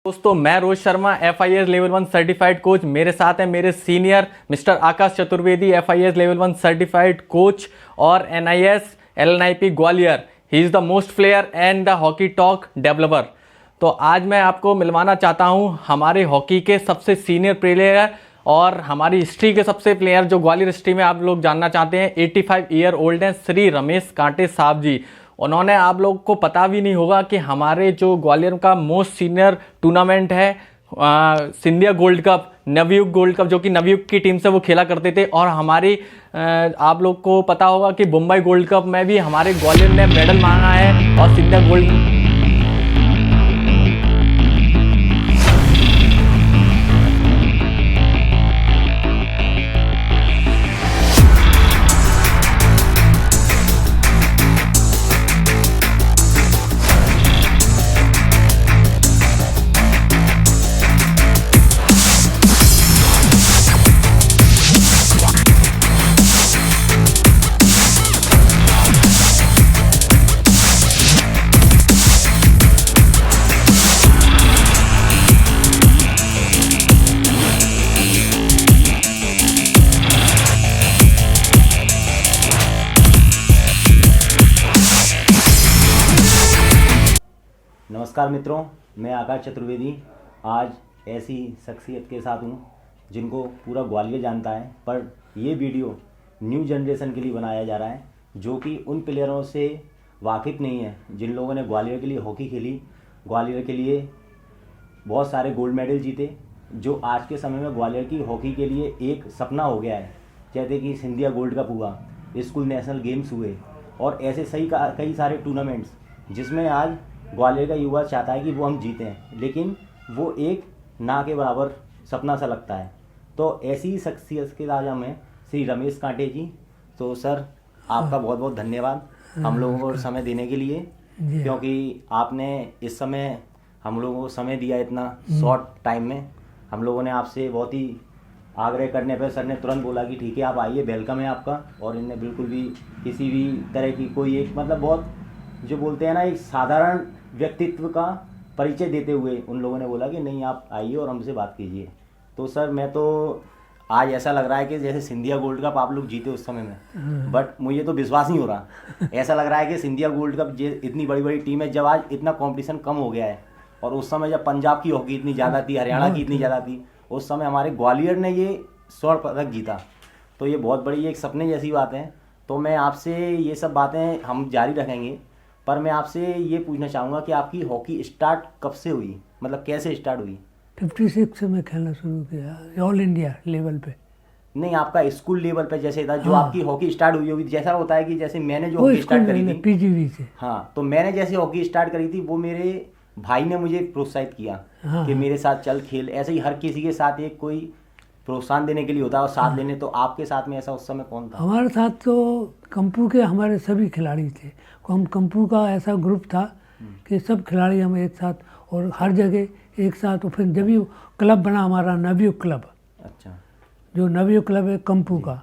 दोस्तों मैं Rohit Sharma FIS level 1 certified coach. मेरे साथ है मेरे senior mister Akash Chaturvedi, FIS level 1 certified coach और NIS LNIP Gwalior. He is the most player and the hockey talk developer. तो आज मैं आपको मिलवाना चाहता हूं हमारे हॉकी के सबसे सीनियर प्लेयर और हमारी हिस्ट्री के सबसे प्लेयर जो ग्वालियर हिस्ट्री में आप लोग जानना चाहते हैं। 85 ईयर ओल्ड हैं श्री रमेश कांटे साहब जी। उन्होंने, आप लोग को पता भी नहीं होगा कि हमारे जो ग्वालियर का मोस्ट सीनियर टूर्नामेंट है Scindia gold cup, Navyug gold cup, जो कि नवयुग की टीम से वो खेला करते थे। और हमारी आप लोग को पता होगा कि मुंबई गोल्ड कप में भी हमारे ग्वालियर ने मेडल मांगा है और सिंधिया गोल्ड। नमस्कार मित्रों, मैं आकाश चतुर्वेदी आज ऐसी शख्सियत के साथ हूँ जिनको पूरा ग्वालियर जानता है, पर ये वीडियो न्यू जनरेशन के लिए बनाया जा रहा है जो कि उन प्लेयरों से वाकिफ़ नहीं है जिन लोगों ने ग्वालियर के लिए हॉकी खेली, ग्वालियर के लिए बहुत सारे गोल्ड मेडल जीते, जो आज के समय में ग्वालियर की हॉकी के लिए एक सपना हो गया है। जैसे कि सिंधिया गोल्ड कप हुआ, स्कूल नेशनल गेम्स हुए और ऐसे कई सारे टूर्नामेंट्स जिसमें आज ग्वालियर का युवा चाहता है कि वो हम जीतें, लेकिन वो एक ना के बराबर सपना सा लगता है। तो ऐसी ही शख्सियत के आज हम हैं श्री रमेश कांटे जी। तो सर, आपका बहुत बहुत धन्यवाद हम लोगों को समय देने के लिए, क्योंकि आपने इस समय हम लोगों को समय दिया इतना शॉर्ट टाइम में। हम लोगों ने आपसे बहुत ही आग्रह करने पर सर ने तुरंत बोला कि ठीक है आप आइए, वेलकम है आपका। और इनने बिल्कुल भी किसी भी तरह की कोई एक मतलब बहुत जो बोलते हैं ना एक साधारण व्यक्तित्व का परिचय देते हुए उन लोगों ने बोला कि नहीं आप आइए और हमसे बात कीजिए। तो सर, मैं तो आज ऐसा लग रहा है कि जैसे सिंधिया गोल्ड कप आप लोग जीते उस समय में, बट मुझे तो विश्वास नहीं हो रहा। ऐसा लग रहा है कि सिंधिया गोल्ड कप इतनी बड़ी बड़ी टीम है, जब आज इतना कंपटीशन कम हो गया है और उस समय जब पंजाब की हॉकी इतनी ज़्यादा थी, हरियाणा की इतनी ज़्यादा थी, उस समय हमारे ग्वालियर ने ये स्वर्ण पदक जीता। तो ये बहुत बड़ी एक सपने जैसी बात है। तो मैं आपसे ये सब बातें हम जारी रखेंगे, पर मैं आपसे ये पूछना चाहूँगा कि आपकी हॉकी स्टार्ट कब से हुई, मतलब कैसे स्टार्ट हुई? 56 से मैं खेलना शुरू किया ऑल इंडिया लेवल पे। नहीं, आपका स्कूल लेवल पे जैसे था जो आपकी हॉकी स्टार्ट हुई होगी। जैसा होता है कि जैसे मैंने जो हॉकी स्टार्ट करी थी PGV से। हाँ, तो मैंने जैसे हॉकी स्टार्ट करी थी वो मेरे भाई ने मुझे प्रोत्साहित किया कि मेरे साथ चल खेल। ऐसे ही हर किसी के साथ एक कोई प्रोत्साहन देने के लिए होता है और साथ देने। तो आपके साथ में ऐसा उस समय कौन था? हमारे साथ तो कंपू के हमारे सभी खिलाड़ी थे। हम कंपू का ऐसा ग्रुप था कि सब खिलाड़ी हम एक साथ और हर जगह एक साथ। और फिर जब भी क्लब बना हमारा नवयुग क्लब, अच्छा, जो नवयुग क्लब है कंपू का,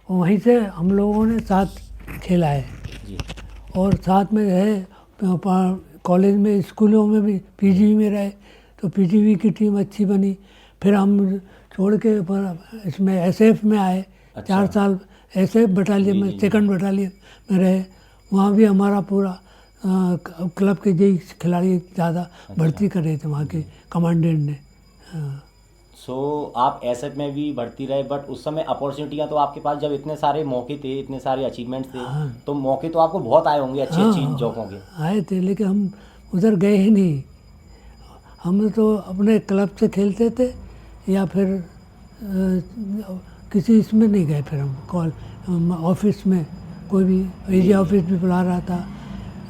और वहीं से हम लोगों ने साथ खेला है जी। और साथ में रहे कॉलेज में, स्कूलों में भी PGV में रहे। तो PGV की टीम अच्छी बनी। फिर हम छोड़ के इसमें SF में आए। अच्छा। 4 साल SF बटालियन में, सेकंड बटालियन में रहे। वहाँ भी हमारा पूरा क्लब के यही खिलाड़ी ज़्यादा भर्ती कर रहे थे वहाँ के कमांडेंट ने। सो आप SF में भी भर्ती रहे, बट उस समय अपॉर्चुनिटियाँ तो आपके पास, जब इतने सारे मौके थे, इतने सारे अचीवमेंट्स थे, तो मौके तो आपको बहुत आए होंगे अच्छी अच्छी जॉबों के। आए थे, लेकिन हम उधर गए ही नहीं। हम तो अपने क्लब से खेलते थे या फिर किसी इसमें नहीं गए। फिर हम ऑफिस में कोई भी, AG ऑफिस भी बुला रहा था,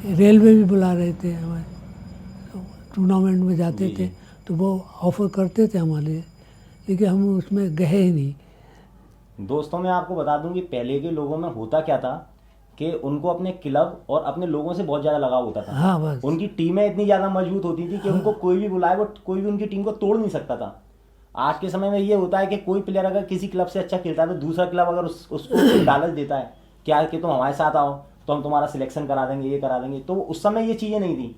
रेलवे भी बुला रहे थे, हमारे टूर्नामेंट में जाते थे तो वो ऑफर करते थे हमारे लिए, लेकिन हम उसमें गए ही नहीं। दोस्तों, मैं आपको बता दूं कि पहले के लोगों में होता क्या था कि उनको अपने क्लब और अपने लोगों से बहुत ज़्यादा लगाव होता था। हाँ, बस उनकी टीमें इतनी ज़्यादा मजबूत होती थी कि उनको कोई भी बुलाए, वो कोई भी उनकी टीम को तोड़ नहीं सकता था। आज के समय में ये होता है कि कोई प्लेयर अगर किसी क्लब से अच्छा खेलता है तो दूसरा क्लब अगर उसको लालच देता है क्या कि तुम हमारे साथ आओ तो हम तुम्हारा सिलेक्शन करा देंगे, ये करा देंगे। तो उस समय ये चीज़ें नहीं थी।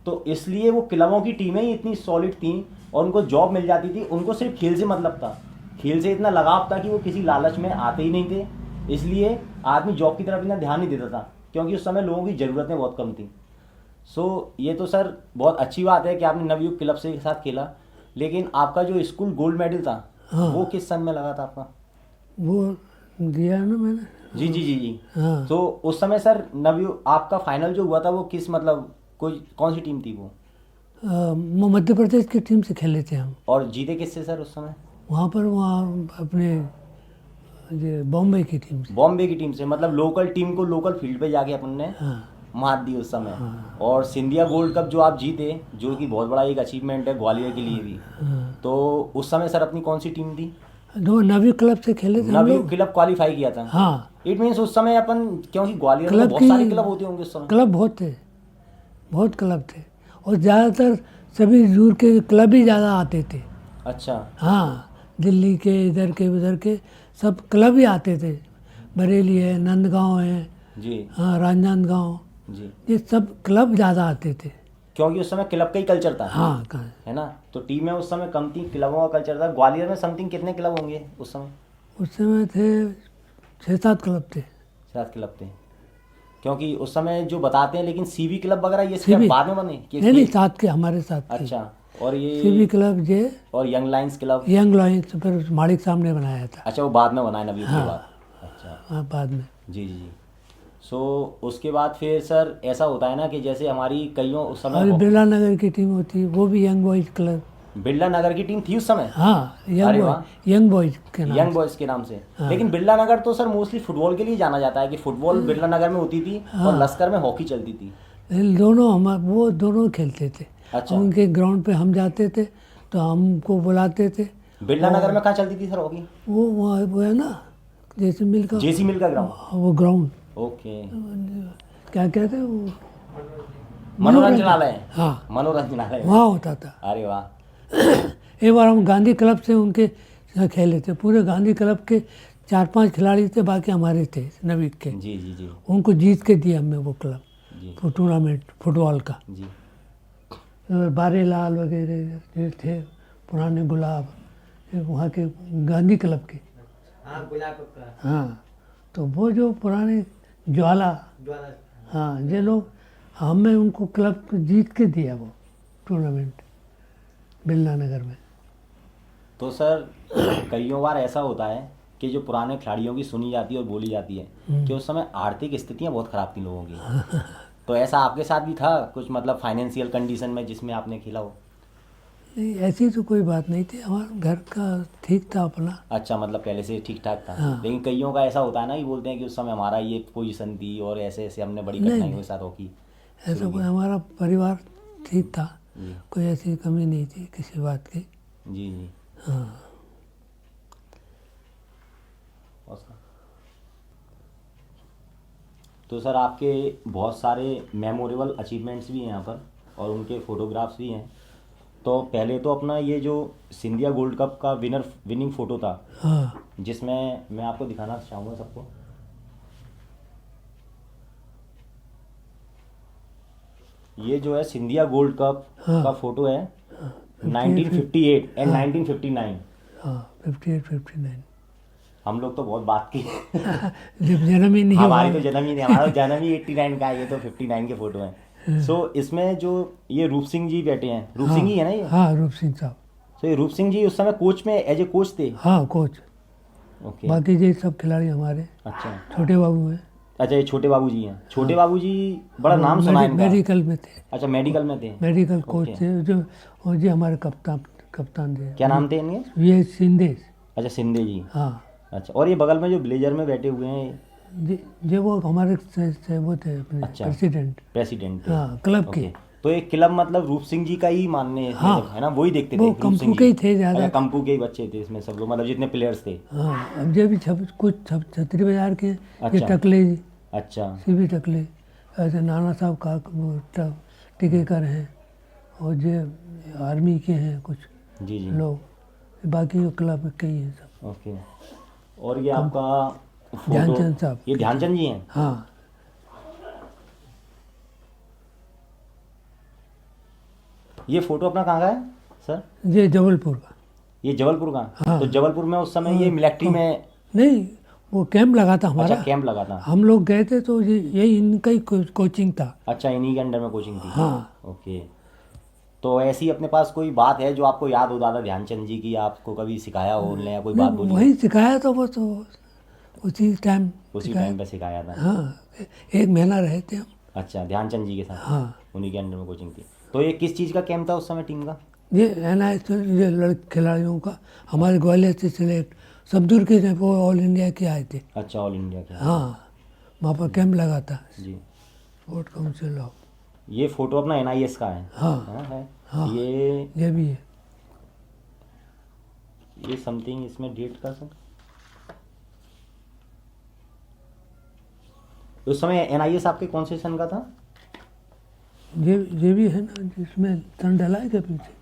तो इसलिए वो क्लबों की टीमें ही इतनी सॉलिड थी और उनको जॉब मिल जाती थी। उनको सिर्फ खेल से मतलब था, खेल से इतना लगाव था कि वो किसी लालच में आते ही नहीं थे। इसलिए आदमी जॉब की तरफ इतना ध्यान नहीं देता था, क्योंकि उस समय लोगों की ज़रूरतें बहुत कम थी। सो ये तो सर बहुत अच्छी बात है कि आपने नवयुग क्लब से साथ खेला। लेकिन आपका जो स्कूल गोल्ड मेडल था, हाँ। वो किस सन में लगा था आपका? वो दिया ना मैंने। जी जी जी जी। हाँ। तो उस समय सर नवयुग आपका फाइनल जो हुआ था वो किस मतलब कोई कौन सी टीम थी वो? वो मध्य प्रदेश की टीम से खेले थे हम। और जीते किससे सर उस समय? वहाँ अपने ये बॉम्बे की टीम से। बॉम्बे की टीम से, मतलब लोकल टीम को लोकल फील्ड पे जाके अपन ने हाँ। मात दी उस समय। और सिंधिया गोल्ड कप जो आप जीते, जो कि बहुत बड़ा एक अचीवमेंट है ग्वालियर के लिए भी। हाँ। तो उस समय सर अपनी कौन सी टीम थी? दो नवयुग क्लब से खेले थे हम नवयुग लोग। क्लब क्वालिफाई किया था। हाँ। इट मीन्स उस समय अपन, क्योंकि ग्वालियर में क्लब बहुत की सारे क्लब होते होंगे उस समय। क्लब बहुत थे, बहुत क्लब थे, और ज़्यादातर सभी दूर के क्लब ही ज़्यादा आते थे। अच्छा। हाँ, दिल्ली के इधर के उधर के सब क्लब ही आते थे। बरेली है, नंदगांव है, जी हाँ राजनांदगांव, जी। ये सब क्लब ज़्यादा आते थे। क्योंकि उस समय क्लब का ही कल्चर था। हाँ कहाँ है ना, तो टीमें उस समय कम थी, क्लबों का कल्चर था। ग्वालियर में समथिंग कितने क्लब होंगे उस समय? उस समय थे 6-7 क्लब थे। 7 क्लब थे, क्योंकि उस समय जो बताते हैं, लेकिन सीबी क्लब वगैरह ये CB सब बाद में बने कि नहीं, साथ के हमारे साथ थे। अच्छा। और CB ये क्लब ये और young lines club? Young Lions फिर मालिक साहब ने बनाया था। अच्छा, वो बाद में बनाए नवयुग के बाद। अच्छा। हाँ बाद में। जी जी जी। सो उसके बाद फिर सर ऐसा होता है ना कि जैसे हमारी कईयों उस और समय बिरला नगर की टीम होती, वो भी यंग बॉयज क्लब। बिरला नगर की टीम थी उस समय? हाँ, अरे वाह। यंग बॉयज के नाम यंग से। बॉयज के नाम से। हाँ। लेकिन बिरला नगर तो सर मोस्टली फुटबॉल के लिए जाना जाता है कि फुटबॉल बिरला नगर में होती थी और लश्कर में हॉकी चलती थी। दोनों वो दोनों खेलते थे। अच्छा। उनके ग्राउंड पे हम जाते थे तो हमको बुलाते थे। बिरला नगर में कहाँ चलती थी सर हॉकी? वो है ना जैसे मिल का, जेसी मिल का ग्राउंड? वो ग्राउंड ओके। क्या कहते हैं वो, मनोरंजनालय? हाँ, मनोरंजनालय वहाँ होता था। अरे वाह। एक बार हम गांधी क्लब से उनके साथ खेले थे। पूरे गांधी क्लब के 4-5 खिलाड़ी थे, बाकी हमारे थे नवीक के। जी जी जी उनको जीत के दिया हमें वो क्लब, जी टूर्नामेंट फुटबॉल का। जी। बारेलाल वगैरह जो थे, पुराने गुलाब, ये वहाँ के गांधी क्लब के। हाँ गुलाब का। हाँ, तो वो जो पुराने ज्वाला, हाँ ये लोग, हमें उनको क्लब को जीत के दिया वो टूर्नामेंट बिरला नगर में। तो सर कईयों बार ऐसा होता है कि जो पुराने खिलाड़ियों की सुनी जाती है और बोली जाती है कि उस समय आर्थिक स्थितियां बहुत खराब थी लोगों की। तो ऐसा आपके साथ भी था कुछ, मतलब फाइनेंशियल कंडीशन में जिसमें आपने खेला हो? नहीं, ऐसी तो कोई बात नहीं थी, हमारा घर का ठीक था अपना। अच्छा, मतलब पहले से ठीक ठाक था। हाँ। लेकिन कईयों का ऐसा होता है ना कि बोलते हैं कि उस समय हमारा ये पोजीशन थी और ऐसे ऐसे हमने बड़ी नहीं, कठिनाइयों के साथ हॉकी। ऐसा कोई, हमारा परिवार ठीक था, जी कोई ऐसी कमी नहीं थी किसी बात की। जी जी। हाँ। और सर? तो सर आपके बहुत सारे मेमोरेबल अचीवमेंट्स भी हैं यहाँ पर और उनके फोटोग्राफ्स भी हैं। तो पहले तो अपना ये जो सिंधिया गोल्ड कप का विनिंग फोटो था, हाँ। जिसमें मैं आपको दिखाना चाहूँगा सबको। ये जो है सिंधिया गोल्ड कप हाँ। का फोटो है 1958 एंड 1959। हाँ 58-59। हम लोग तो बहुत बात की। जब जन्म ही नहीं हुआ। हमारी तो जन्म ही नहीं, हमारा जन्म ही 89 का है, ये तो 59 के फोटो हैं। सो इसमें जो ये रूप सिंह जी बैठे हैं, रूप सिंह ही है ना ये? हाँ, रूप सिंह साहब। सो ये रूप सिंह जी उस समय कोच में एज ए कोच थे? हाँ कोच। ओके। बाकी ये सब खिलाड़ी हमारे, अच्छा छोटे बाबू हैं। अच्छा, ये छोटे बाबू जी हैं। छोटे बाबू जी बड़ा नाम सुना है इनका। मेडिकल में थे। अच्छा, मेडिकल में थे। Medical coach okay. थे जो, और जी हमारे कप्तान थे। क्या नाम थे इनके? ये सिंधे। अच्छा, सिंधे जी। हाँ अच्छा, और ये बगल में जो ब्लेजर में बैठे हुए हैं, ये वो हमारे वो थे अपने अच्छा। प्रेसिडेंट। प्रेसिडेंट थे। हाँ, क्लब के। ओके। तो ये क्लब मतलब रूप सिंह जी का ही मानने हाँ। है ना, वही देखते थे वो रूप सिंह कंपू जी। के ही थे ज़्यादा। अच्छा, कंपू के ही बच्चे थे इसमें सब लोग, मतलब जितने प्लेयर्स थे। हाँ, अब ये भी कुछ छतरी बाजार के, ये अच्छा। टकले जी, अच्छा सीबी टकले, ऐसे नाना साहब का वो टिकेकर हैं, और ये आर्मी के हैं कुछ जी जी। लोग, बाकी वो क्लब के ही हैं सब। ओके। और ये आपका फोटो, ध्यानचंद साहब। ये ध्यानचंद जी हैं? हाँ। ये फोटो अपना कहाँ का है सर? ये जबलपुर का। ये जबलपुर का? हाँ। तो जबलपुर में उस समय ये मिलिट्री में? नहीं, वो कैंप लगा था हमारा। अच्छा, कैंप लगा था। हम लोग गए थे तो यही इनका ही कोचिंग था। अच्छा, इन्हीं के अंडर में कोचिंग थी? हाँ। ओके। तो ऐसी अपने पास कोई बात है जो आपको याद हो दादा ध्यानचंद जी की, आपको कभी सिखाया हो उनने या कोई बात बोली? वही सिखाया तो बस उसी टाइम पे सिखाया था? हाँ, 1 महीना रहे थे हम। अच्छा, ध्यानचंद जी के साथ? हाँ। उन्हीं के अंडर में कोचिंग थी। तो ये किस चीज़ का कैंप था उस समय टीम का? ये NIS ये खिलाड़ियों का, हमारे ग्वालियर से सिलेक्ट, सब दूर के वो ऑल इंडिया के आए थे। अच्छा, ऑल इंडिया के? हाँ, वहाँ पर कैंप लगा था जी। Sport council of. ये फोटो अपना NIS का है? हाँ। है। हाँ, ये भी है। ये समथिंग इसमें डेट का सर? उस समय NIS आपके कौन से सन का था? ये भी है ना, जिसमें सन डला है क्या पीछे?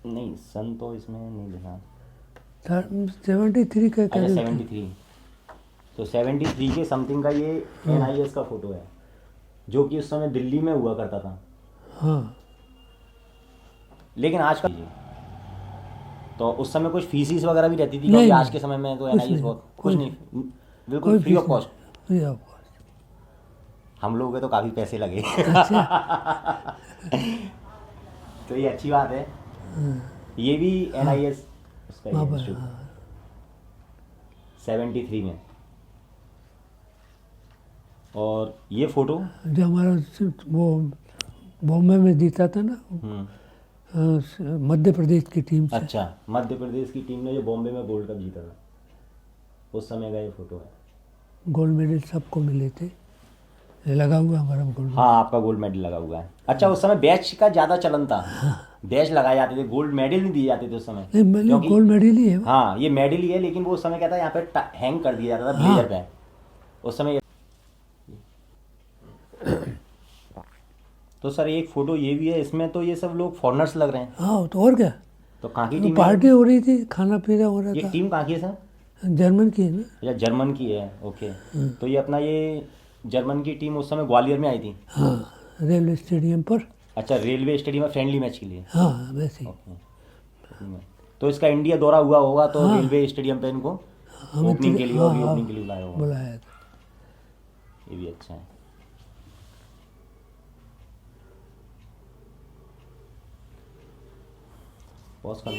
नहीं, सन तो इसमें नहीं लिखा। 73 का अच्छा, करीब था। 73। तो 73 के समथिंग का ये NIS का फोटो है, जो कि उस समय दिल्ली में हुआ करता था। हाँ। लेकिन आज का तो उस समय कुछ फीसिस वगैरह भी रहती थी? नहीं, क्योंकि नहीं, आज के समय में तो कुछ NIS नहीं, बहुत कुछ कोई- नहीं, बिल्कुल free of cost. Free of cost. हम लोगों के तो काफ़ी पैसे लगे। अच्छा। तो ये अच्छी बात है। ये भी NIS उसका वहाँ पर, इंस्टीट्यूट हाँ। 73 में। और ये फोटो जो हमारा वो बॉम्बे में जीता था ना, मध्य प्रदेश की टीम से। अच्छा, मध्य प्रदेश की टीम ने जो बॉम्बे में गोल्ड कप जीता था, उस समय का ये फोटो है। गोल्ड मेडल सबको मिले थे। ये लगा हुआ हमारा गोल्ड। हाँ, आपका गोल्ड मेडल लगा हुआ है। अच्छा, उस समय बैच का ज़्यादा चलन था। बैच लगाए जाते थे, गोल्ड मेडल नहीं दिए जाते थे उस समय। नहीं, गोल्ड मेडल ही है वो। हाँ, ये मेडल ही है, लेकिन वो उस समय क्या था, यहाँ पे हैंग कर दिया जाता था ब्लेजर पे उस समय। तो सर एक फोटो ये भी है, इसमें तो ये सब लोग फॉरेनर्स लग रहे हैं। हाँ, तो और क्या, तो कहाँ की टीम पार्टी हो रही थी, खाना पीना हो रहा ये था। टीम कहाँ की है सर? जर्मन की है ना। या जर्मन की है? ओके। तो ये अपना ये जर्मन की टीम उस समय ग्वालियर में आई थी? हाँ, रेलवे स्टेडियम पर। अच्छा, रेलवे स्टेडियम में फ्रेंडली मैच के लिए? हाँ, वैसे ही। ओके। तो इसका इंडिया दौरा हुआ होगा, तो रेलवे स्टेडियम पे इनको ओपनिंग के लिए और रीओपनिंग के लिए बुलाया होगा। बुलाया था। ये भी अच्छा है। पॉज कर लो।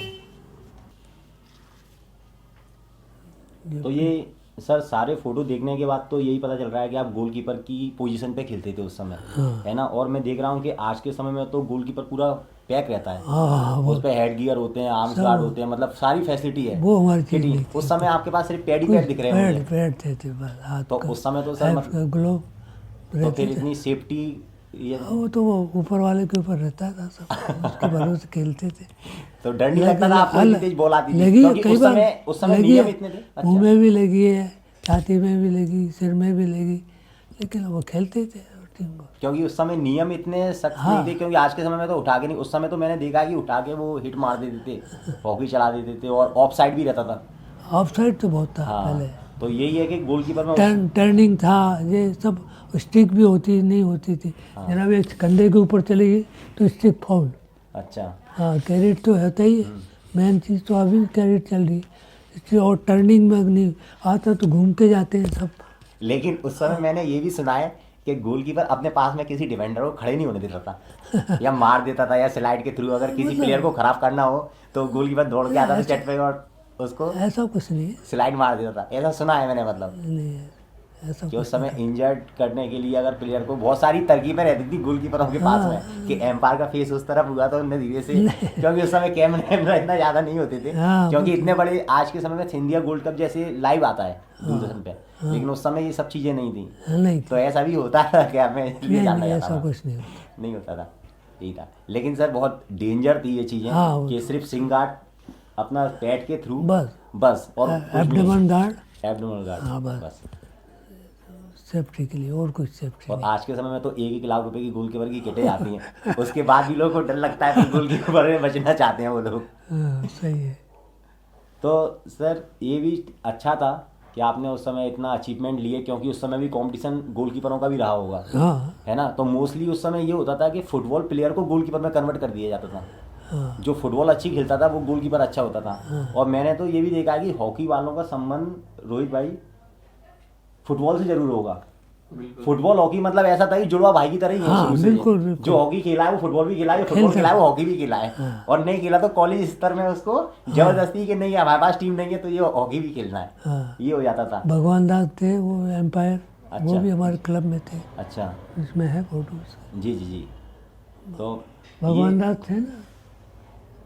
तो ये सर सारे फोटो देखने के बाद तो यही पता चल रहा है कि आप गोलकीपर की पोजीशन पे खेलते थे उस समय, है ना? और मैं देख रहा हूँ कि आज के समय में तो गोलकीपर पूरा पैक रहता है। हाँ, उस पे हेड गियर होते हैं, आर्म्स गार्ड होते हैं, मतलब सारी फैसिलिटी है। वो हमारी चीज नहीं थी। उस समय आपके पास सिर्फ पैड ही पैड दिख रहे हैं मुझे। पैड थे बस, हाथ तो का, उस समय तो सर हाथ का ग्लोव तो रहते फिर थे। इतनी सेफ्टी ये वो तो वो ऊपर वाले के ऊपर रहता था सब, उसके भरोसे खेलते थे। तो डर नहीं लगता था आपको इतनी तेज बॉल आती थी? लगी है, क्योंकि कई बार उस समय लगी नियम है, इतने थे। मुंह में भी लगी है, छाती में भी लगी, सिर में भी लगी, लेकिन वो खेलते थे टीम को। क्योंकि उस समय नियम इतने सख्त नहीं थे, क्योंकि आज के समय में तो उठा के नहीं, उस समय तो मैंने देखा है कि उठा के वो हिट मार देते थे, हॉकी चला देते थे, और ऑफ साइड भी रहता था। ऑफ साइड तो बहुत था पहले। तो यही है कि गोलकीपर में टर्निंग था, ये सब स्टिक भी होती नहीं होती थी। जनाब ये कंधे के ऊपर चली गई तो स्टिक फाउल। अच्छा, हाँ, कैरेट तो होता ही है, मेन चीज़ तो अभी कैरेट चल रही है इसलिए। और टर्निंग में नहीं आता तो घूम के जाते हैं सब। लेकिन उस समय मैंने ये भी सुना है कि गोलकीपर अपने पास में किसी डिफेंडर को खड़े नहीं होने देता था या मार देता था, या स्लाइड के थ्रू अगर किसी प्लेयर को खराब करना हो तो गोलकीपर दौड़ के आता था सेट पे और उसको ऐसा कुछ नहीं है। स्लाइड मार देता था। ऐसा सुना है मैंने, मतलब नहीं है ऐसा कि उस समय इंजर्ड करने के लिए अगर प्लेयर को बहुत सारी तरकीबें रहती थी गोलकीपरों के पास में, कि एम्पायर का फेस उस तरफ हुआ तो उन्हें धीरे से, क्योंकि उस समय कैमरा इतना ज़्यादा नहीं होते थे, क्योंकि इतने बड़े आज के समय में इंडिया गोल्ड कप जैसे लाइव आता है दूरदर्शन पे, लेकिन उस समय ये सब चीज़ें नहीं थी। नहीं तो ऐसा भी होता था क्या? मैं इसलिए जानना चाहता ऐसा था। कुछ नहीं। नहीं होता था, यही था। लेकिन सर बहुत डेंजर थी ये चीज़ें, हाँ, कि सिर्फ सिंग गार्ड अपना पैड के थ्रू बस और एब्डोमेन गार्ड, एब्डोमेन गार्ड, हाँ, बस सेफ्टी के लिए, और कुछ सेफ्टी और आज के समय में तो 1-1 लाख रुपए की गोलकीपर की किटें आती हैं, उसके बाद भी लोगों को डर लगता है, तो गोलकीपर में बचना चाहते हैं वो लोग। हाँ, सही है। तो सर ये भी अच्छा था कि आपने उस समय इतना अचीवमेंट लिए, क्योंकि उस समय भी कंपटीशन गोलकीपरों का भी रहा होगा, हाँ है ना? तो मोस्टली उस समय ये होता था कि फुटबॉल प्लेयर को गोलकीपर में कन्वर्ट कर दिया जाता था, जो फुटबॉल अच्छी खेलता था वो गोलकीपर अच्छा होता था। और मैंने तो ये भी देखा है कि हॉकी वालों का संबंध रोहित भाई फुटबॉल से जरूर होगा। फुटबॉल हॉकी मतलब ऐसा था कि जुड़वा भाई की तरह ही है हाँ, शुरू से। बिल्कुल, बिल्कुल। जो हॉकी खेला है वो फुटबॉल भी खेला है, जो फुटबॉल खेला है वो हॉकी भी खेला है। और नहीं खेला तो कॉलेज स्तर में उसको जबरदस्ती कि नहीं हमारे पास टीम नहीं है तो ये हॉकी भी खेलना है, हाँ। ये हो जाता था। भगवान दास थे वो एम्पायर, वो अच्छा। भी हमारे क्लब में थे, अच्छा इसमें है फोटो उसका। जी जी जी। तो भगवान दास थे ना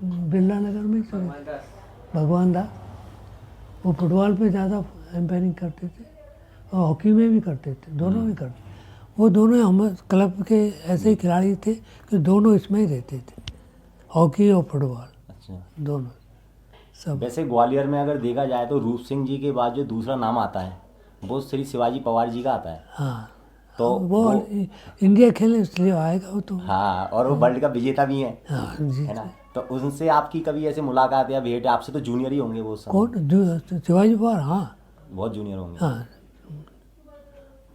बिरला नगर में सर, भगवान दास, वो फुटबॉल पे ज़्यादा एम्पायरिंग करते थे और हॉकी में भी करते थे, दोनों में करते। वो दोनों हम क्लब के ऐसे ही खिलाड़ी थे कि दोनों इसमें ही रहते थे, हॉकी और फुटबॉल अच्छा दोनों सब। वैसे ग्वालियर में अगर देखा जाए तो रूप सिंह जी के बाद जो दूसरा नाम आता है वो श्री शिवाजी पवार जी का आता है। हाँ तो वो इंडिया खेले इसलिए आएगा वो तो। हाँ, और वो वर्ल्ड कप विजेता भी है, हाँ जी। है ना। तो उनसे आपकी कभी ऐसे मुलाकात या भेंट, आपसे तो जूनियर ही होंगे वो सब, कौन शिवाजी पवार? हाँ बहुत जूनियर होंगे। हाँ,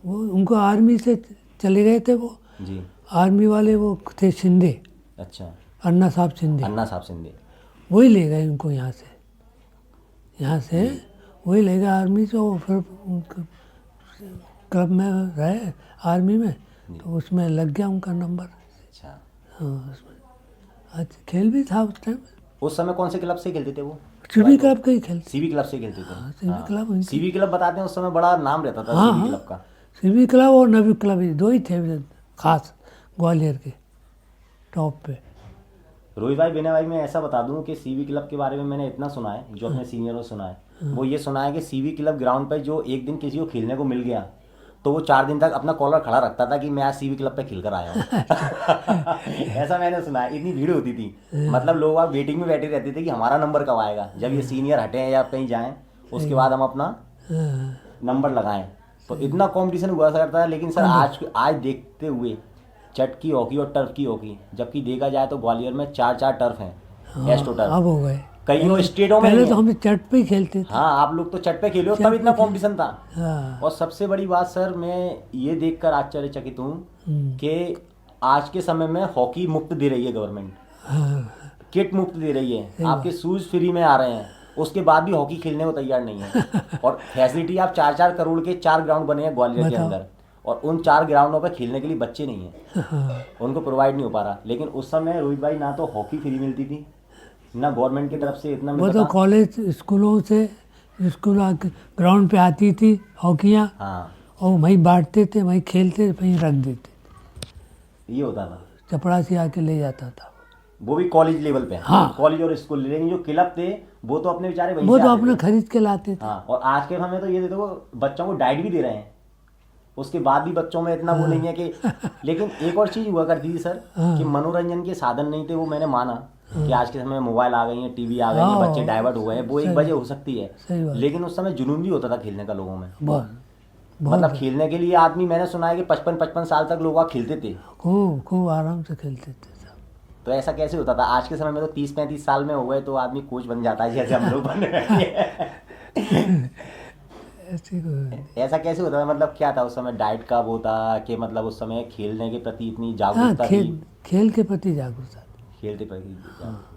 वो उनको आर्मी से चले गए थे वो, जी आर्मी वाले वो थे शिंदे, अच्छा, अन्ना साहब शिंदे, अन्ना साहब सिंधे। वही ले गए उनको यहाँ से वही ले गए आर्मी से। वो फिर उनको क्लब में रहे आर्मी में, तो उसमें लग गया उनका नंबर। अच्छा, हाँ उसमें अच्छा खेल भी था उस टाइम। उस समय कौन से क्लब से खेलते थे वो? सीवी क्लब का ही खेलते। सीवी क्लब से खेलते थे। सीवी क्लब उनकी। सीवी क्लब बताते हैं उस समय बड़ा नाम रहता था हाँ, सीवी हाँ। क्लब का। सीवी क्लब और नवी क्लब ही दो ही थे खास ग्वालियर के टॉप पे। रोहित भाई, विनय भाई, मैं ऐसा बता दूं कि सीवी क्लब के बारे में मैंने इतना सुना है, जो अपने सीनियरों से सुना है, वो ये सुना है कि सीवी क्लब ग्राउंड पर जो एक दिन किसी को खेलने को मिल गया तो वो 4 दिन तक अपना कॉलर खड़ा रखता था कि मैं आज सीवी क्लब पे खेल कर आया हूँ। ऐसा मैंने सुना है, इतनी भीड़ होती थी, मतलब लोग आप वेटिंग में बैठे रहते थे कि हमारा नंबर कब आएगा, जब ये सीनियर हटें या कहीं जाएं उसके बाद हम अपना नंबर लगाएं। तो इतना कंपटीशन हुआ करता है। लेकिन सर आज देखते हुए चट की हॉकी और टर्फ की हॉकी, जबकि देखा जाए तो ग्वालियर में 4 टर्फ हैं, एस्ट्रो टर्फ। अब हो गए, कई स्टेटों में पहले नहीं तो है। हम चट पे ही खेलते थे। हाँ, आप लोग तो चट पे खेले हो, तब इतना कंपटीशन था। हाँ। और सबसे बड़ी बात सर, मैं ये देखकर आश्चर्यचकित हूँ कि आज के समय में हॉकी मुफ्त दे रही है गवर्नमेंट, हाँ, किट मुफ्त दे रही है, आपके शूज फ्री में आ रहे हैं, उसके बाद भी हॉकी खेलने को तैयार नहीं है। और फैसिलिटी, आप 4 करोड़ के 4 ग्राउंड बने हैं ग्वालियर के अंदर, और उन 4 ग्राउंडों पर खेलने के लिए बच्चे नहीं हैं, हाँ। उनको प्रोवाइड नहीं हो पा रहा। लेकिन उस समय रोहित भाई ना तो हॉकी फ्री मिलती थी, ना गवर्नमेंट की तरफ से इतना वो मिलता तो था। कॉलेज स्कूलों से स्कूल ग्राउंड पे आती थी हॉकियाँ, हाँ, और वहीं बांटते थे, वहीं खेलते, वहीं रख देते। ये होता था। चपरासी आके ले जाता था। वो भी कॉलेज लेवल पे, हाँ। कॉलेज और स्कूल। लेकिन जो क्लब थे वो तो अपने बेचारे वहीं वो से तो आते अपने थे। खरीद के लाते थे। हाँ, और आज के समय तो ये देखो बच्चों को डाइट भी दे रहे हैं, उसके बाद भी बच्चों में इतना वो नहीं है कि। लेकिन एक और चीज हुआ करती थी सर, कि मनोरंजन के साधन नहीं थे, वो मैंने माना कि आज के समय में मोबाइल आ गई है, टीवी आ गई है, हाँ। बच्चे डाइवर्ट हो गए हैं, वो एक वजह हो सकती है। सही बात। लेकिन उस समय जुनून भी होता था खेलने का लोगों में। बहुत मतलब खेलने के लिए आदमी, मैंने सुना है कि 55 साल तक लोग खेलते थे। खूब आराम से खेलते थे सब। तो ऐसा कैसे होता था? आज के समय में तो 30-35 साल में हो गए तो आदमी कोच बन जाता है, जैसे हम लोग बन रहे हैं। ऐसी कोई ऐसा कैसे होता था? मतलब क्या था उस समय? डाइट का वो था कि मतलब उस समय खेलने के प्रति इतनी हाँ, जागरूकता थी? खेल के प्रति जागरूकता थी। खेलते प्रति जागरूकता।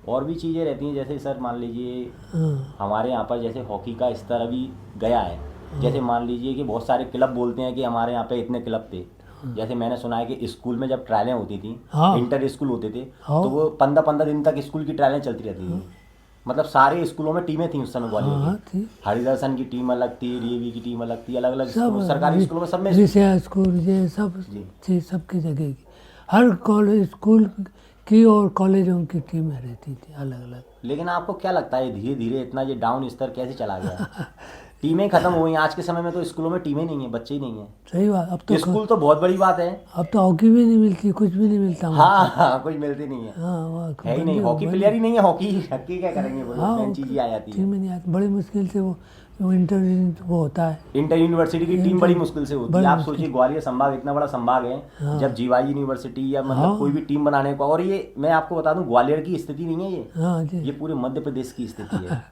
और भी चीज़ें रहती हैं, जैसे सर मान लीजिए हाँ, हमारे यहाँ पर जैसे हॉकी का स्तर अभी गया है, जैसे मान लीजिए कि बहुत सारे क्लब बोलते हैं कि हमारे यहाँ पे इतने क्लब थे। जैसे मैंने सुना है कि स्कूल में जब ट्रायलें होती थी, हाँ। इंटर स्कूल होते थे, हाँ। तो वो 15-15 दिन तक स्कूल की ट्रायलें चलती रहती थी। मतलब सारे स्कूलों में टीमें थी उस समय ग्वालियर हाँ की। थी। हरिदर्शन की टीम अलग थी, डीएवी की टीम अलग थी, अलग अलग सब सरकारी स्कूलों में सब में। विषय स्कूल ये सब जी। थी, सबकी जगह की हर कॉलेज स्कूल की और कॉलेजों की टीमें रहती थी अलग अलग। लेकिन आपको क्या लगता है धीरे धीरे इतना ये डाउन स्तर कैसे चला गया? टीमें खत्म हो गई आज के समय में, तो स्कूलों में टीमें नहीं है, बच्चे ही नहीं है। सही बात। अब तो स्कूल तो बहुत बड़ी बात है। अब तो हॉकी भी नहीं मिलती, कुछ भी नहीं मिलता वहाँ। हाँ हाँ, कुछ मिलती नहीं है, हाँ वो है ही नहीं। हॉकी प्लेयर ही नहीं है, हॉकी क्या करेंगे वो, हाँ, मेन चीज ही आ जाती है। टीम में नहीं आती, बड़ी मुश्किल से वो इंटर वो होता है। इंटर यूनिवर्सिटी की टीम बड़ी मुश्किल से होती है। बड़ी आप सोचिए ग्वालियर संभाग इतना बड़ा संभाग है, जब जीवाई यूनिवर्सिटी या मतलब कोई भी टीम बनाने को, और ये मैं आपको बता दूं ग्वालियर की स्थिति नहीं है ये, हाँ जी। ये पूरे मध्य प्रदेश की स्थिति है।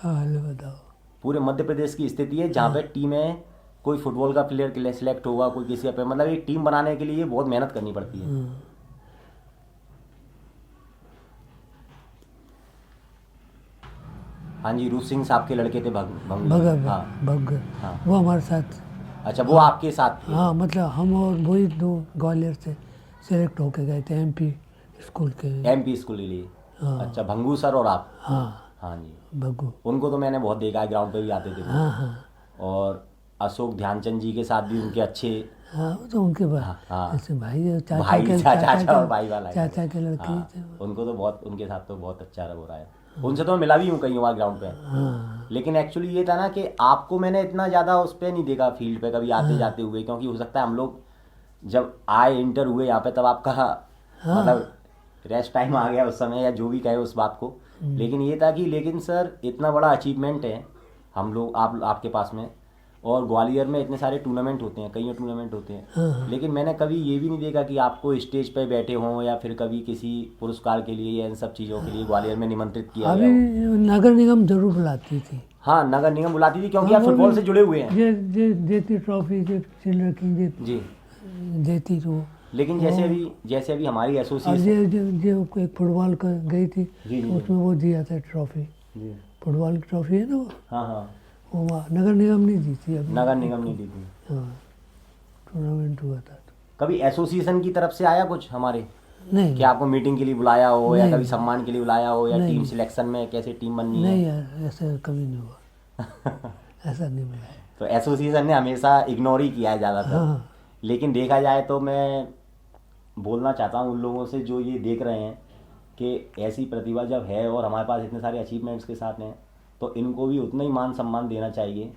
हाँ लो बताओ। पूरे मध्य प्रदेश की स्थिति है, जहाँ पे टीमें, कोई फुटबॉल का प्लेयर के लिए सिलेक्ट होगा, कोई किसी पे, मतलब एक टीम बनाने के लिए बहुत मेहनत करनी पड़ती है। हाँ जी, रूप सिंह साहब के लड़के थे भगत हाँ भगत हाँ। वो हमारे साथ। अच्छा, वो आपके साथ थे? हाँ मतलब हम और वही 2 ग्वालियर से सेलेक्ट होके गए थे एमपी स्कूल के लिए। एमपी स्कूल के लिए? हाँ। अच्छा, भंगू सर और आप? हाँ हाँ जी, भग्गू। उनको तो मैंने बहुत देखा है, ग्राउंड पे भी आते थे वो। हाँ हाँ और अशोक ध्यानचंद जी के साथ भी उनके अच्छे हाँ वो तो उनके हाँ, हाँ। जैसे भाई चाचा भाई के चाचा और भाई वाला है। चाचा के लड़के ही हाँ, थे वो। उनको तो बहुत, उनके साथ तो बहुत अच्छा हो रहा है। उनसे तो मैं मिला भी हूँ कई बार ग्राउंड पे। हाँ लेकिन एक्चुअली ये था ना कि आपको मैंने इतना ज़्यादा उस पर नहीं देखा फील्ड पे कभी आते जाते हुए, क्योंकि हो सकता है हम लोग जब आए इंटर हुए यहाँ पे तब आपका मतलब रेस्ट टाइम आ गया उस समय, या जो भी कहे उस बात को। लेकिन ये था कि लेकिन सर इतना बड़ा अचीवमेंट है हम लोग आपके पास में, और ग्वालियर में इतने सारे टूर्नामेंट होते हैं, कई टूर्नामेंट होते हैं, लेकिन मैंने कभी ये भी नहीं देखा कि आपको स्टेज पे बैठे हों या फिर कभी किसी पुरस्कार के लिए या इन सब चीज़ों के लिए ग्वालियर में निमंत्रित किया अभी गया हो। नगर निगम जरूर बुलाती थी। हाँ, नगर निगम बुलाती थी, क्योंकि आप फुटबॉल से जुड़े हुए हैं। देती ट्रॉफी जो चिल्ड्रन की जी। देती तो। लेकिन जैसे अभी हमारी और एसोसिएशन जो एक फुटबॉल का गई थी जी, तो उसमें वो दिया था ट्रॉफी, जी, फुटबॉल की ट्रॉफी है ना वो। हाँ हाँ, वो वहाँ नगर निगम नहीं दी थी अभी। नगर निगम नहीं दी थी। हाँ टूर्नामेंट हुआ था तो। कभी एसोसिएशन की तरफ से आया कुछ हमारे नहीं कि आपको मीटिंग के लिए बुलाया हो, या नहीं। कभी सम्मान के लिए बुलाया हो, या नहीं। टीम सिलेक्शन में कैसे टीम बननी है? नहीं यार ऐसा कभी नहीं हुआ ऐसा नहीं मिला है। तो एसोसिएशन ने हमेशा इग्नोर ही किया है ज़्यादातर। हाँ लेकिन देखा जाए तो मैं बोलना चाहता हूँ उन लोगों से जो ये देख रहे हैं कि ऐसी प्रतिभा जब है और हमारे पास इतने सारे अचीवमेंट्स के साथ हैं, तो इनको भी उतना ही मान सम्मान देना चाहिए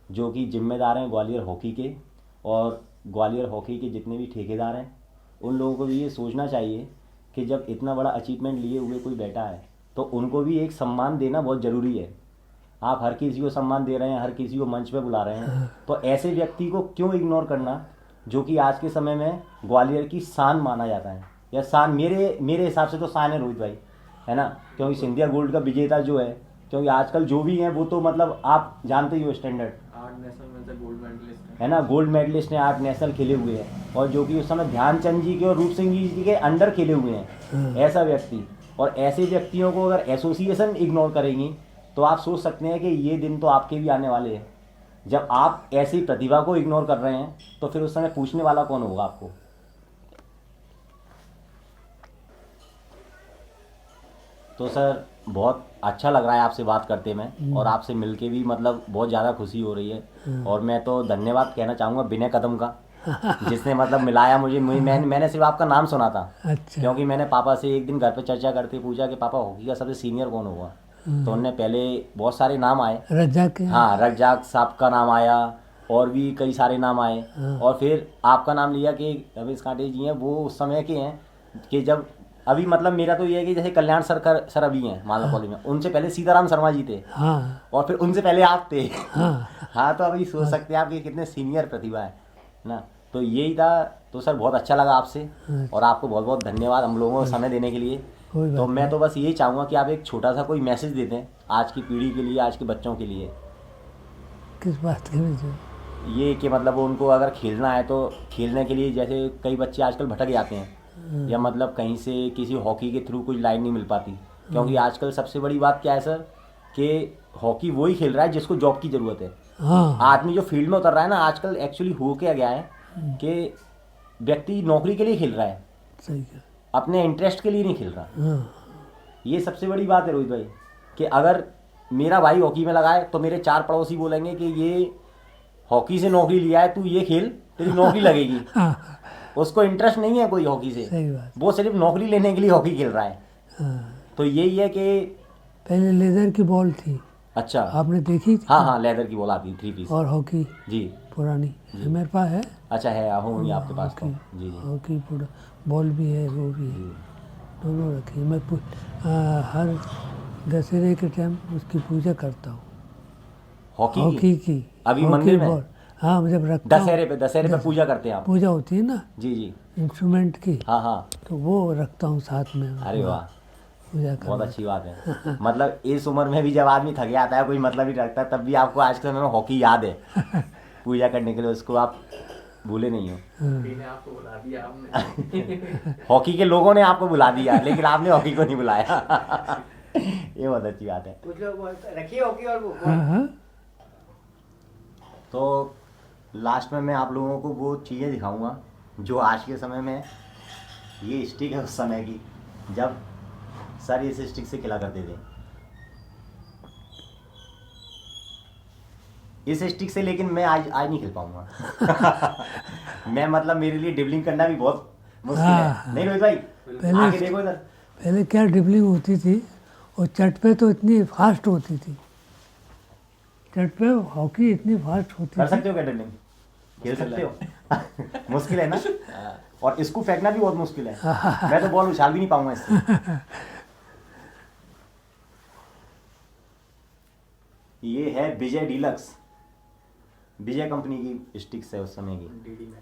जो कि जिम्मेदार हैं ग्वालियर हॉकी के, और ग्वालियर हॉकी के जितने भी ठेकेदार हैं उन लोगों को भी ये सोचना चाहिए कि जब इतना बड़ा अचीवमेंट लिए हुए कोई बैठा है तो उनको भी एक सम्मान देना बहुत ज़रूरी है। आप हर किसी को सम्मान दे रहे हैं, हर किसी को मंच पे बुला रहे हैं, तो ऐसे व्यक्ति को क्यों इग्नोर करना जो कि आज के समय में ग्वालियर की शान माना जाता है, या शान मेरे हिसाब से तो शान है रोहित भाई, है ना। क्योंकि सिंधिया गोल्ड का विजेता जो है, क्योंकि आजकल जो भी हैं वो तो मतलब आप जानते ही हो स्टैंडर्ड, 8 नेशनल में से गोल्ड मेडलिस्ट है ना, गोल्ड मेडलिस्ट ने 8 नेशनल खेले हुए हैं, और जो कि उस समय ध्यानचंद जी के और रूप सिंह जी के अंडर खेले हुए हैं, ऐसा व्यक्ति। और ऐसे व्यक्तियों को अगर एसोसिएशन इग्नोर करेंगी तो आप सोच सकते हैं कि ये दिन तो आपके भी आने वाले हैं। जब आप ऐसी प्रतिभा को इग्नोर कर रहे हैं तो फिर उस समय पूछने वाला कौन होगा आपको? तो सर बहुत अच्छा लग रहा है आपसे बात करते में, और आपसे मिलके भी मतलब बहुत ज़्यादा खुशी हो रही है। और मैं तो धन्यवाद कहना चाहूँगा विनय कदम का, जिसने मतलब मिलाया मुझे। मैंने सिर्फ आपका नाम सुना था, अच्छा क्योंकि मैंने पापा से एक दिन घर पे चर्चा करते पूछा कि पापा हॉकी का सबसे सीनियर कौन होगा, तो उनने पहले बहुत सारे नाम आए, रज्जाक हाँ रज्जाक साहब का नाम आया, और भी कई सारे नाम आए, और फिर आपका नाम लिया कि रमेश कांटे जी हैं, वो उस समय के हैं कि जब अभी मतलब मेरा तो ये है कि जैसे कल्याण सर अभी हैं मालवा कॉलेज में, उनसे पहले सीताराम शर्मा जी थे, हाँ और फिर उनसे पहले आप थे। हाँ हाँ, तो अभी सोच सकते हैं आप कि कितने सीनियर प्रतिभा है ना। तो यही था। तो सर बहुत अच्छा लगा आपसे, और आपको बहुत बहुत धन्यवाद हम लोगों को समय देने के लिए। कोई तो बात मैं तो बस यही चाहूँगा कि आप एक छोटा सा कोई मैसेज दे दें आज की पीढ़ी के लिए, आज के बच्चों के लिए। किस बात के लिए? ये कि मतलब उनको अगर खेलना है तो खेलने के लिए, जैसे कई बच्चे आजकल भटक जाते हैं, या मतलब कहीं से किसी हॉकी के थ्रू कोई लाइन नहीं मिल पाती, क्योंकि आजकल सबसे बड़ी बात क्या है सर कि हॉकी वही खेल रहा है जिसको जॉब की ज़रूरत है। हाँ आदमी जो फील्ड में उतर रहा है ना आजकल, एक्चुअली हो क्या गया है कि व्यक्ति नौकरी के लिए खेल रहा है, सही है। अपने इंटरेस्ट के लिए नहीं खेल रहा। हाँ ये सबसे बड़ी बात है रोहित भाई, कि अगर मेरा भाई हॉकी में लगा है तो मेरे 4 पड़ोसी बोलेंगे कि ये हॉकी से नौकरी लिया है, तू ये खेल तेरी नौकरी लगेगी। हाँ उसको इंटरेस्ट नहीं है कोई हॉकी से, सही बात। वो सिर्फ नौकरी लेने के लिए हॉकी खेल रहा है। हाँ तो यही है कि पहले लेदर की बॉल थी, अच्छा, आपने देखी थी? हाँ हाँ, लेदर की बॉल आती 3 पीस। और हॉकी जी पुरानी मेरे पास है। अच्छा है, होंगी आपके पास तो। जी जी हॉकी पूरा बॉल भी है, वो भी है, दोनों रखी। मैं हर दशहरे के टाइम उसकी पूजा करता हूँ, हॉकी की। अभी हॉकी मंदिर में? बॉल, हाँ जब रखता हूँ दशहरे पे पूजा करते हैं आप? पूजा होती है ना जी जी, इंस्ट्रूमेंट की, हाँ हाँ। तो वो रखता हूँ साथ में। अरे वाह, पूजा बहुत कर। अच्छी बात है। मतलब इस उम्र में भी जब आदमी थक आता है, कोई मतलब ही रखता है, तब भी आपको आज के समय में हॉकी याद है पूजा करने के लिए, उसको आप भूले नहीं हो। आपको बुला दिया आपने हॉकी के लोगों ने आपको बुला दिया, लेकिन आपने हॉकी को नहीं बुलाया। ये बहुत अच्छी बात है। कुछ लोग रखिए हॉकी और वो हाँ हाँ तो लास्ट में मैं आप लोगों को वो चीज़ें दिखाऊंगा जो आज के समय में ये स्टिक है उस समय की जब सर इस स्टिक से खेला करते थे। इस स्टिक से लेकिन मैं आज नहीं खेल पाऊंगा। मैं मतलब मेरे लिए ड्रिबलिंग करना भी बहुत मुश्किल है। हाँ। नहीं रोहित भाई पहले- आगे देखो इधर। पहले क्या ड्रिबलिंग होती थी और चट पे तो इतनी फास्ट होती थी, चट पे हॉकी इतनी फास्ट होती कर थी। सकते हो क्या ड्रिबलिंग? खेल सकते हो? मुश्किल है ना, और इसको फेंकना भी बहुत मुश्किल है। मैं तो बॉल उछाल भी नहीं पाऊंगा इससे। ये है विजय डीलक्स, विजय कंपनी की स्टिक्स है उस समय की।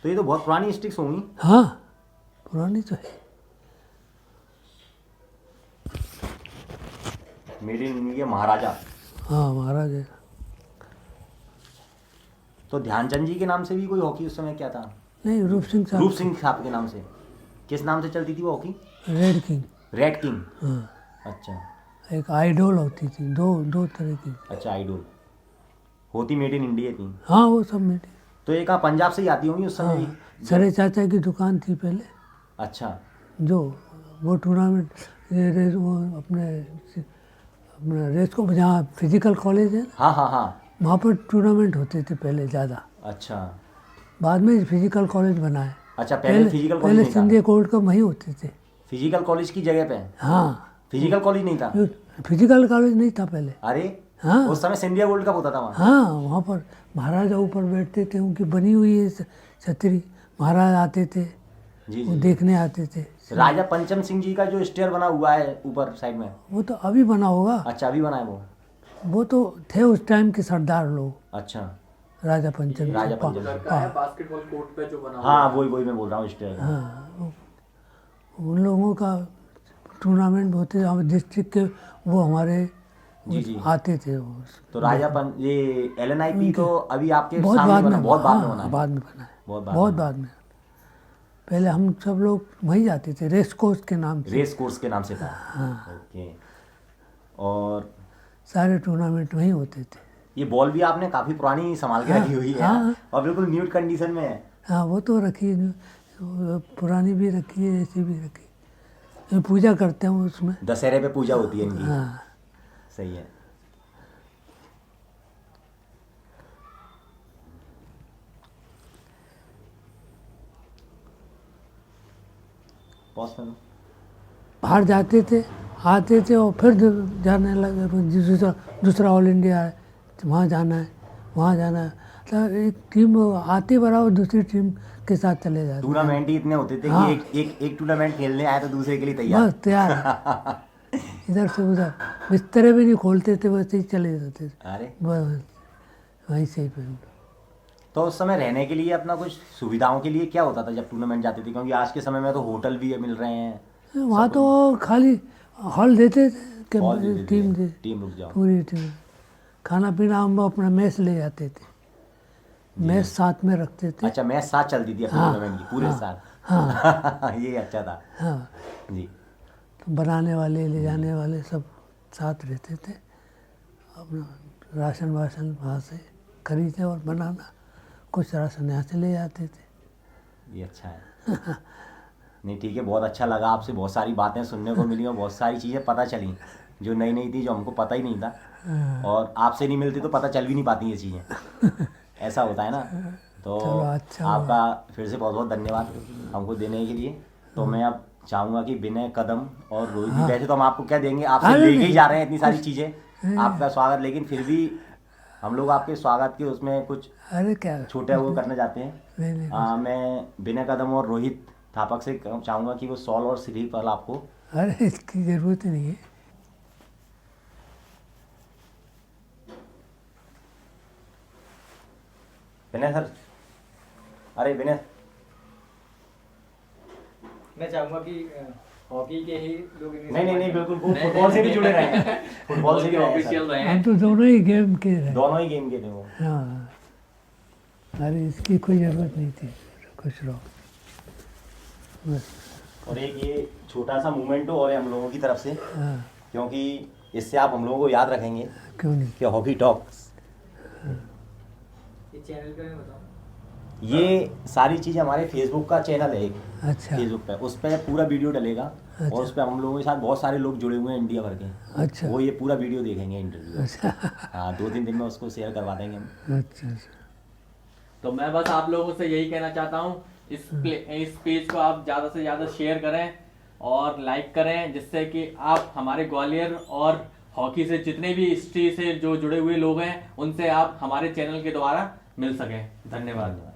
तो ये तो बहुत पुरानी स्टिक्स होंगी। हाँ पुरानी तो है। मेड इन इंडिया महाराजा। हाँ महाराज है। तो ध्यानचंद जी के नाम से भी कोई हॉकी उस समय क्या था? नहीं रूप सिंह साहब। रूप सिंह साहब के नाम से। किस नाम से चलती थी वो hockey? Red king. Red king. हाँ अच्छा एक आइडोल होती थी, दो तरह की। अच्छा, आइडोल होती मेड इन इंडिया थी। हाँ वो सब मेरी। तो ये कहाँ पंजाब से ही आती होंगी उस समय भी? हाँ सरे चाचा की दुकान थी पहले, अच्छा जो वो टूर्नामेंट वो अपना रेस को जहाँ फिजिकल कॉलेज है हाँ हाँ हाँ। वहाँ पर टूर्नामेंट होते थे पहले ज़्यादा, अच्छा बाद में फिजिकल कॉलेज बना है। अच्छा, पहले फिजिकल कॉलेज पहले नहीं था। सिंधिया कोर्ट का वहीं होते थे। फिजिकल कॉलेज की जगह पे हाँ फिजिकल कॉलेज नहीं था? फिजिकल कॉलेज नहीं था पहले। अरे हाँ उस समय सिंधिया गोल्ड कप होता था वहाँ। हाँ वहाँ पर महाराजा ऊपर बैठते थे, उनकी बनी हुई है छतरी, महाराज आते थे जी वो जी। देखने आते थे। राजा पंचम सिंह जी का जो स्टेयर बना हुआ है ऊपर साइड में। वो तो अभी बना होगा, अच्छा, अभी बना है वो। वो तो थे उस टाइम के सरदार लोग, अच्छा, राजा पंचम। राजा पंचम। बास्केटबॉल कोर्ट पे जो बना हाँ वही मैं बोल रहा हूँ स्टेयर का। हाँ उन लोगों का टूर्नामेंट होते हम डिस्ट्रिक्ट के, वो हमारे जी जी। आते थे वो। तो ये LNIP तो अभी आपके बहुत सामने बाद बना, में, बहुत बाद में हाँ, बना है। बाद में बना है, बहुत बाद बहुत में। बाद में। पहले हम सब लोग वहीं जाते थे, रेस कोर्स के नाम से। रेस कोर्स के नाम से था। ओके। और सारे टूर्नामेंट वहीं होते थे। ये बॉल भी आपने काफी पुरानी संभाल के रखी हुई है। हाँ। और बिल्कुल न्यूट कंडीशन में है। हाँ वो तो रखी है, पुरानी भी रखी है, ऐसी भी रखी है। मैं पूजा करते हैं उसमें। दशहरे पे पूजा होती है इनकी। हाँ सही है। पॉज करो। बाहर जाते थे, आते थे और फिर जाने लगे, दूसरा ऑल इंडिया है तो वहाँ जाना है, वहाँ जाना है। तो एक टीम आते बराबर दूसरी टीम के साथ चले जाते। टूर्नामेंट ही इतने होते थे हाँ। कि एक टूर्नामेंट खेलने आए तो दूसरे के लिए तैयार। बस तैयार इधर से उधर, बिस्तरे भी नहीं खोलते थे, वैसे ही चले जाते थे। अरे बस वहीं से ही फिर। तो उस समय रहने के लिए अपना कुछ सुविधाओं के लिए क्या होता था जब टूर्नामेंट जाते थे? क्योंकि आज के समय में तो होटल भी मिल रहे हैं। वहाँ तो खाली हॉल देते थे हॉल भी कि देते टीम थे, दे, टीम रुक जाओ। पूरी टीम। खाना पीना हम अपना मेस ले जाते थे, मेस साथ में रखते थे। अच्छा, मैच साथ चलती थी अपने हाँ, टूर्नामेंट की पूरे हाँ, साल। हाँ ये अच्छा था। हाँ। जी। तो बनाने वाले ले जाने वाले सब साथ रहते थे। अपना राशन वाशन वहाँ से खरीदे और बनाना, कुछ राशन यहाँ से ले जाते थे। ये अच्छा है। नहीं ठीक है, बहुत अच्छा लगा आपसे, बहुत सारी बातें सुनने को मिली और बहुत सारी चीज़ें पता चली जो नई नई थी, जो हमको पता ही नहीं था। और आपसे नहीं मिलती तो पता चल भी नहीं पाती ये चीज़ें। ऐसा होता है ना। तो चलो, अच्छा आपका फिर से बहुत बहुत धन्यवाद हमको देने के लिए। तो मैं अब चाहूँगा कि विनय कदम और रोहित जी, वैसे तो हम आपको क्या देंगे, आपसे अरे लेके ही नहीं, जा रहे हैं इतनी सारी चीज़ें, आपका स्वागत, लेकिन फिर भी हम लोग आपके स्वागत के उसमें कुछ अरे क्या छोटे वो करना चाहते हैं। नहीं नहीं, मैं विनय कदम और रोहित थापक से चाहूँगा कि वो सॉल और श्रीफल आपको। अरे इसकी ज़रूरत ही नहीं है। विनय सर, अरे विनय, मैं चाहूंगा कि हॉकी के ही लोग नहीं बिल्कुल, वो फुटबॉल से भी जुड़े रहे हैं, फुटबॉल से भी ऑफिशियल रहे रहे हम हैं। तो दोनों ही गेम के हैं, रहे। दोनों ही गेम के थे वो। हाँ अरे इसकी कोई ज़रूरत नहीं थी, खुश रहो बस। और एक ये छोटा सा मूवमेंट हो और हम लोगों की तरफ से हाँ क्योंकि इससे आप हम लोगों को याद रखेंगे क्यों नहीं। कि हॉकी टॉक्स, ये चैनल का भी बताओ। ये सारी चीज़ें हमारे फेसबुक का चैनल है एक, अच्छा फेसबुक पे, उस पर पूरा वीडियो डलेगा अच्छा। और उस पर हम लोगों के साथ बहुत सारे लोग जुड़े हुए हैं इंडिया भर के, अच्छा वो ये पूरा वीडियो देखेंगे इंटरव्यू। अच्छा हाँ 2-3 दिन में उसको शेयर करवा देंगे हम। अच्छा अच्छा। तो मैं बस आप लोगों से यही कहना चाहता हूँ, इस पेज को आप ज़्यादा से ज़्यादा शेयर करें और लाइक करें, जिससे कि आप हमारे ग्वालियर और हॉकी से जितने भी हिस्ट्री से जो जुड़े हुए लोग हैं उनसे आप हमारे चैनल के द्वारा मिल सकें। धन्यवाद।